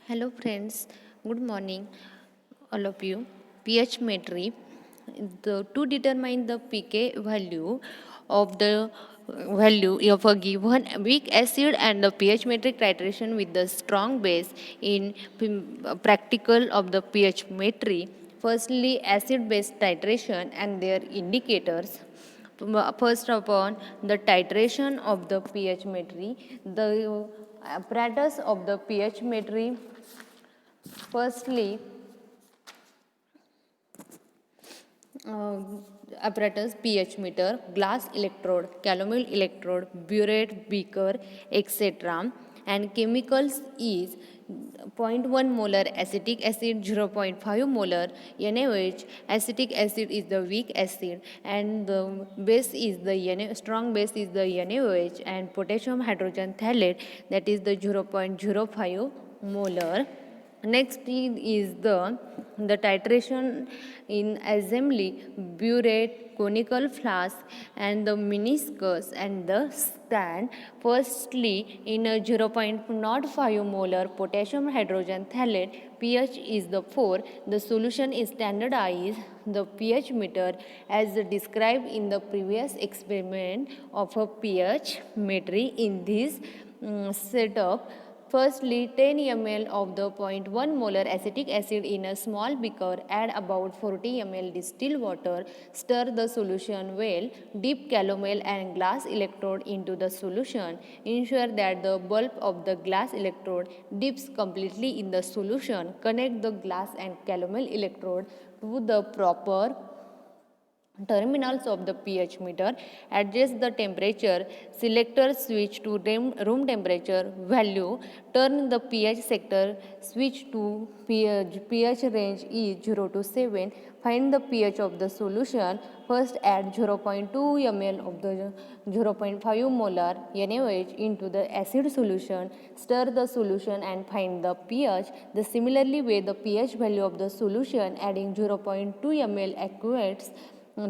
Hello friends, good morning all of you. pH metry to determine the pK value of the value of a given weak acid and the pH metric titration with the strong base in practical of the pH metry. Firstly, acid base titration and their indicators. First upon the titration of the pH metry, the apparatus of the pH metry. Firstly, uh, apparatus pH meter, glass electrode, calomel electrode, burette beaker, etc. And chemicals is zero point 0.1 molar acetic acid, 0.5 molar NaOH. Acetic acid is the weak acid and the base is the strong base is the NaOH, and potassium hydrogen phthalate, that is the 0.05 molar. Next is the titration in assembly, burette, conical flask, and the meniscus and the stand. Firstly, in a 0.05 molar potassium hydrogen phthalate, pH is the 4. The solution is standardized. The pH meter as described in the previous experiment of a pH metry in this setup. Firstly, 10 ml of the 0.1 molar acetic acid in a small beaker, add about 40 ml distilled water, stir the solution well, dip calomel and glass electrode into the solution. Ensure that the bulb of the glass electrode dips completely in the solution. Connect the glass and calomel electrode to the proper terminals of the pH meter. Adjust the temperature, selector switch to room temperature value, turn the pH sector switch to pH range is 0 to 7, find the pH of the solution. First add 0.2 ml of the 0.5 molar NaOH into the acid solution, stir the solution and find the pH. Similarly weigh the pH value of the solution, adding 0.2 ml aqueous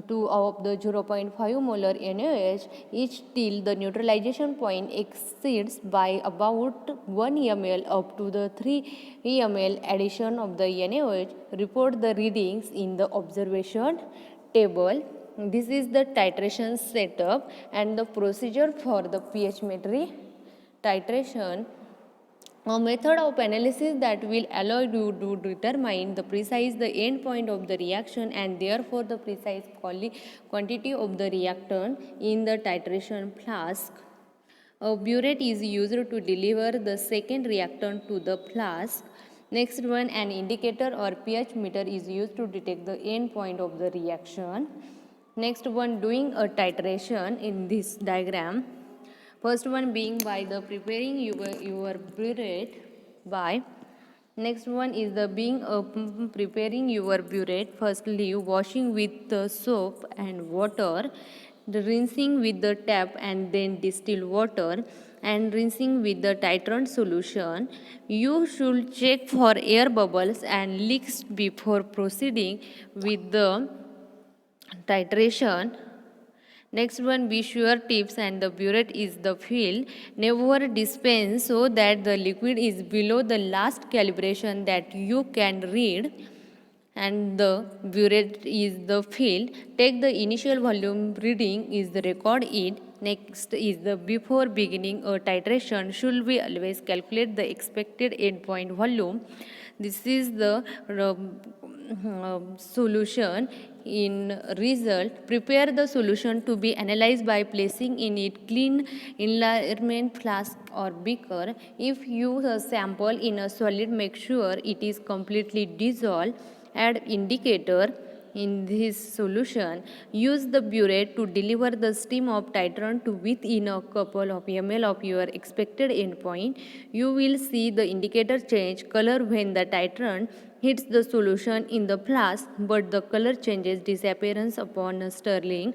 to of the 0.5 molar NaOH each till the neutralization point exceeds by about 1 ml up to the 3 ml addition of the NaOH. Report the readings in the observation table. This is the titration setup and the procedure for the pH metry titration. A method of analysis that will allow you to determine the precise the end point of the reaction and therefore the precise quantity of the reactant in the titration flask. A burette is used to deliver the second reactant to the flask. Next one, an indicator or pH meter is used to detect the end point of the reaction. Next one, doing a titration in this diagram. First one being by the preparing your burette by. Next one is the being preparing your burette. Firstly, washing with the soap and water, the rinsing with the tap and then distilled water, and rinsing with the titrant solution. You should check for air bubbles and leaks before proceeding with the titration. Next one, be sure tips and the burette is the fill. Never dispense so that the liquid is below the last calibration that you can read, and the burette is the fill. Take the initial volume reading is the record it. Next is the before beginning a titration should be always calculate the expected endpoint volume. This is the solution in result. Prepare the solution to be analyzed by placing in it clean environment flask or beaker. If you sample in a solid, make sure it is completely dissolved. Add indicator in this solution. Use the burette to deliver the stream of titrant to within a couple of ml of your expected endpoint. You will see the indicator change color when the titrant hits the solution in the flask, but the color changes disappearance upon stirring.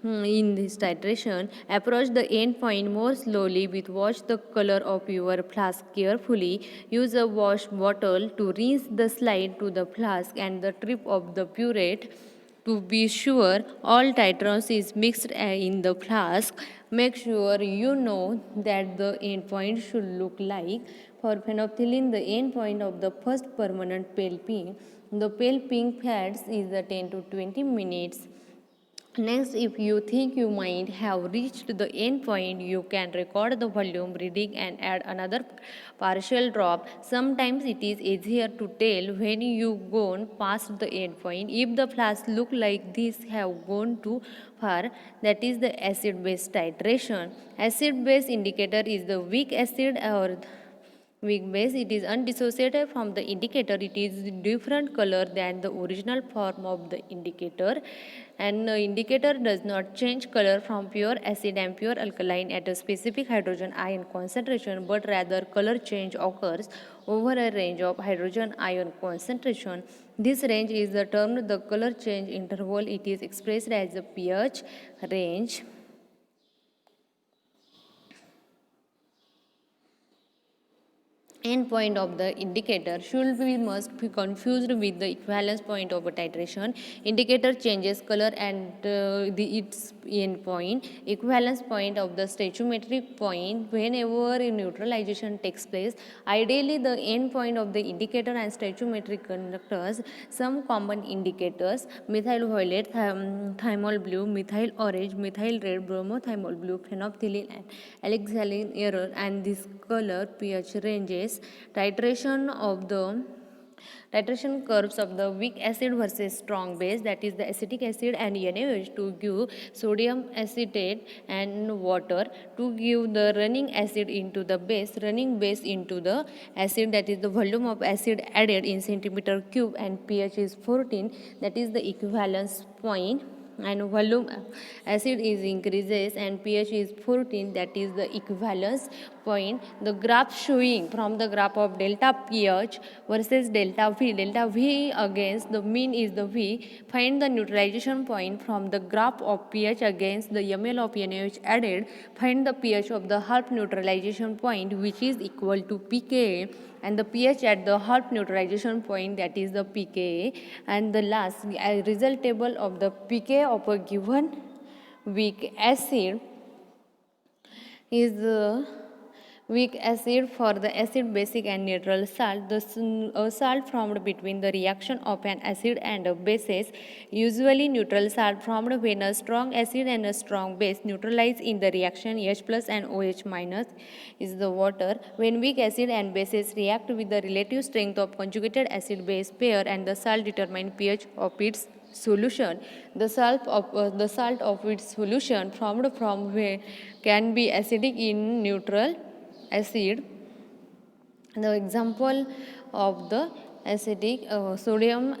In this titration, approach the end point more slowly with watch the color of your flask carefully. Use a wash bottle to rinse the slide to the flask and the tip of the burette. To be sure all titrants is mixed in the flask, make sure you know that the end point should look like. For phenolphthalein, the end point of the first permanent pale pink, the pale pink fades is the 10 to 20 minutes. Next, if you think you might have reached the end point, you can record the volume reading and add another partial drop. Sometimes it is easier to tell when you've gone past the end point. If the flash look like this have gone too far, that is the acid-base titration. Acid-base indicator is the weak acid or weak base. It is undissociated from the indicator. It is different color than the original form of the indicator, and the indicator does not change color from pure acid and pure alkaline at a specific hydrogen ion concentration, but rather color change occurs over a range of hydrogen ion concentration. This range is termed the color change interval. It is expressed as the pH range. Endpoint of the indicator should be must be confused with the equivalence point of a titration. Indicator changes color and its endpoint. Equivalence point of the stoichiometric point whenever neutralization takes place. Ideally, the endpoint of the indicator and stoichiometric conductors some common indicators: methyl violet, thymol blue, methyl orange, methyl red, bromothymol blue, phenolphthalein, and alexylene error, and this color pH ranges. Titration curves of the weak acid versus strong base, that is the acetic acid and NaOH, to give sodium acetate and water to give the running acid into the base, running base into the acid, that is the volume of acid added in centimeter cube, and pH is 14, that is the equivalence point, and volume acid is increases and pH is 14, that is the equivalence point. The graph showing from the graph of delta pH versus delta V against the mean is the V. Find the neutralization point from the graph of pH against the ml of NaOH added. Find the pH of the half neutralization point, which is equal to pKa, and the pH at the half neutralization point, that is the pKa, and the last result table of the pKa of a given weak acid is the weak acid for the acid, basic, and neutral salt. The salt formed between the reaction of an acid and a bases. Usually neutral salt formed when a strong acid and a strong base neutralize in the reaction H plus and OH minus is the water. When weak acid and bases react with the relative strength of conjugated acid base pair, and the salt determine pH of its solution. The salt of its solution formed from where can be acidic in neutral acid. The example of the acidic sodium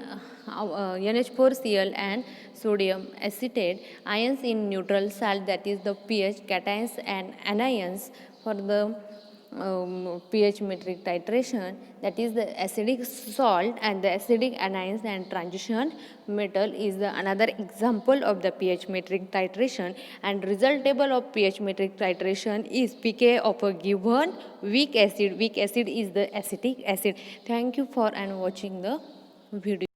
NH4Cl and sodium acetate. Ions in neutral salt, that is the pH, cations and anions for the pH metric titration, that is the acidic salt and the acidic anions and transition metal is the another example of the pH metric titration, and result table of pH metric titration is pK of a given weak acid. Weak acid is the acetic acid. Thank you for and watching the video.